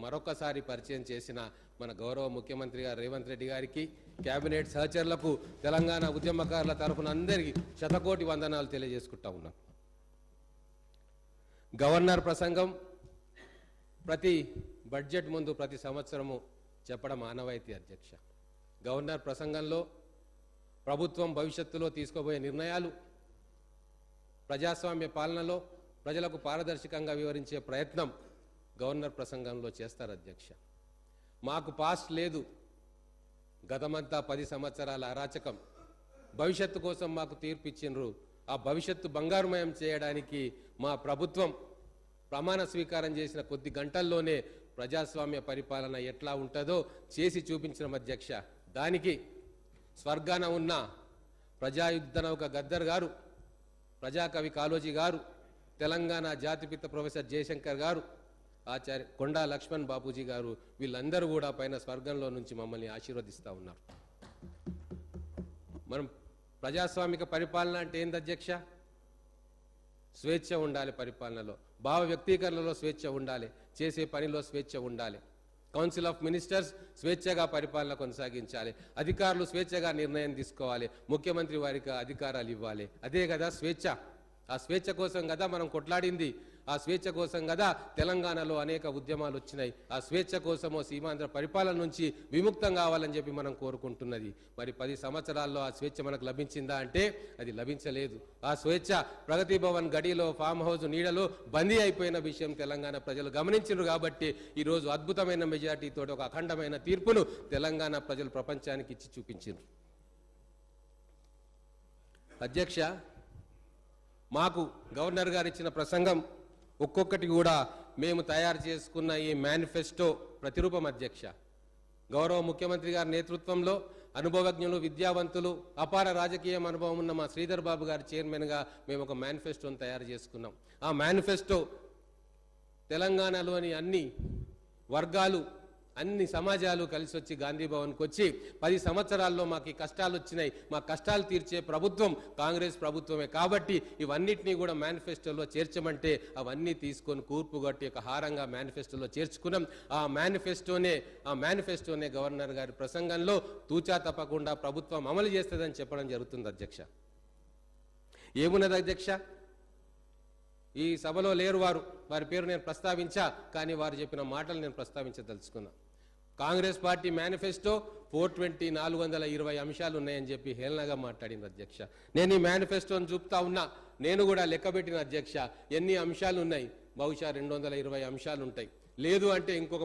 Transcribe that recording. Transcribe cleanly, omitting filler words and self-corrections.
మరొకసారి పరిచయం చేసిన మన గౌరవ ముఖ్యమంత్రి గారు రేవంత్ రెడ్డి గారికి, కేబినెట్ సహచరులకు, తెలంగాణ ఉద్యమకారుల తరఫున అందరికీ శతకోటి వందనాలు తెలియజేసుకుంటా ఉన్నాం. గవర్నర్ ప్రసంగం ప్రతి బడ్జెట్ ముందు ప్రతి సంవత్సరము చెప్పడం ఆనవాయితీ అధ్యక్ష. గవర్నర్ ప్రసంగంలో ప్రభుత్వం భవిష్యత్తులో తీసుకోబోయే నిర్ణయాలు, ప్రజాస్వామ్య పాలనలో ప్రజలకు పారదర్శకంగా వివరించే ప్రయత్నం గవర్నర్ ప్రసంగంలో చేస్తారు అధ్యక్ష. మాకు పాస్ట్ లేదు, గతమంతా 10 సంవత్సరాల అరాచకం, భవిష్యత్తు కోసం మాకు తీర్పు ఇచ్చిండ్రు. ఆ భవిష్యత్తు బంగారుమయం చేయడానికి మా ప్రభుత్వం ప్రమాణ స్వీకారం చేసిన కొద్ది గంటల్లోనే ప్రజాస్వామ్య పరిపాలన ఎట్లా ఉంటుందో చేసి చూపించిన అధ్యక్ష. దానికి స్వర్గాన ఉన్న ప్రజాయుద్ధ నౌక గద్దర్ గారు, ప్రజాకవి కాళోజీ గారు, తెలంగాణ జాతిపిత ప్రొఫెసర్ జయశంకర్ గారు, ఆచార్య కొండా లక్ష్మణ్ బాపూజీ గారు, వీళ్ళందరూ కూడా పైన స్వర్గంలో నుంచి మమ్మల్ని ఆశీర్వదిస్తూ ఉన్నారు. మనం ప్రజాస్వామిక పరిపాలన అంటే ఏంది అధ్యక్ష? స్వేచ్ఛ ఉండాలి పరిపాలనలో, భావ వ్యక్తీకరణలో స్వేచ్ఛ ఉండాలి, చేసే పనిలో స్వేచ్ఛ ఉండాలి. కౌన్సిల్ ఆఫ్ మినిస్టర్స్ స్వేచ్ఛగా పరిపాలన కొనసాగించాలి, అధికారులు స్వేచ్ఛగా నిర్ణయం తీసుకోవాలి, ముఖ్యమంత్రి వారికి అధికారాలు ఇవ్వాలి. అదే కదా స్వేచ్ఛ. ఆ స్వేచ్ఛ కోసం కదా మనం కొట్లాడింది, ఆ స్వేచ్ఛ కోసం కదా తెలంగాణలో అనేక ఉద్యమాలు వచ్చినాయి. ఆ స్వేచ్ఛ కోసమో సీమాంధ్ర పరిపాలన నుంచి విముక్తం కావాలని చెప్పి మనం కోరుకుంటున్నది. మరి 10 సంవత్సరాల్లో ఆ స్వేచ్ఛ మనకు లభించిందా అంటే అది లభించలేదు. ఆ స్వేచ్ఛ ప్రగతి భవన్ గడిలో, ఫామ్ హౌస్ నీడలో బందీ అయిపోయిన విషయం తెలంగాణ ప్రజలు గమనించారు. కాబట్టి ఈరోజు అద్భుతమైన మెజార్టీతో ఒక అఖండమైన తీర్పును తెలంగాణ ప్రజలు ప్రపంచానికి ఇచ్చి చూపించారు. అధ్యక్ష, మాకు గవర్నర్ గారు ఇచ్చిన ప్రసంగం ఒక్కొక్కటి కూడా మేము తయారు చేసుకున్న ఈ మేనిఫెస్టో ప్రతిరూపం అధ్యక్ష. గౌరవ ముఖ్యమంత్రి గారి నేతృత్వంలో అనుభవజ్ఞులు, విద్యావంతులు, అపార రాజకీయ అనుభవం ఉన్న మా శ్రీధర్ బాబు గారి చైర్మన్గా మేము ఒక మేనిఫెస్టోను తయారు చేసుకున్నాం. ఆ మేనిఫెస్టో తెలంగాణలోని అన్ని వర్గాలు, అన్ని సమాజాలు కలిసి వచ్చి గాంధీ భవన్కి వచ్చి 10 సంవత్సరాల్లో మాకు ఈ కష్టాలు వచ్చినాయి, మా కష్టాలు తీర్చే ప్రభుత్వం కాంగ్రెస్ ప్రభుత్వమే, కాబట్టి ఇవన్నిటినీ కూడా మేనిఫెస్టోలో చేర్చమంటే అవన్నీ తీసుకొని కూర్పు కట్టి ఒక హారంగా మేనిఫెస్టోలో చేర్చుకున్నాం. ఆ మేనిఫెస్టోనే గవర్నర్ గారి ప్రసంగంలో తూచా తప్పకుండా ప్రభుత్వం అమలు చేస్తుందని చెప్పడం జరుగుతుంది అధ్యక్ష. ఏమున్నది అధ్యక్ష? ఈ సభలో లేరు వారి పేరు నేను ప్రస్తావించా, కానీ వారు చెప్పిన మాటలు నేను ప్రస్తావించదలుచుకున్నా. కాంగ్రెస్ పార్టీ మేనిఫెస్టో 420 అంశాలు ఉన్నాయని చెప్పి హేళనగా మాట్లాడింది అధ్యక్ష. నేను ఈ మేనిఫెస్టోని చూపుతా ఉన్నా, నేను కూడా లెక్కబెట్టిన అధ్యక్ష ఎన్ని అంశాలు ఉన్నాయి. బహుశా 220 అంశాలు ఉంటాయి. లేదు అంటే ఇంకొక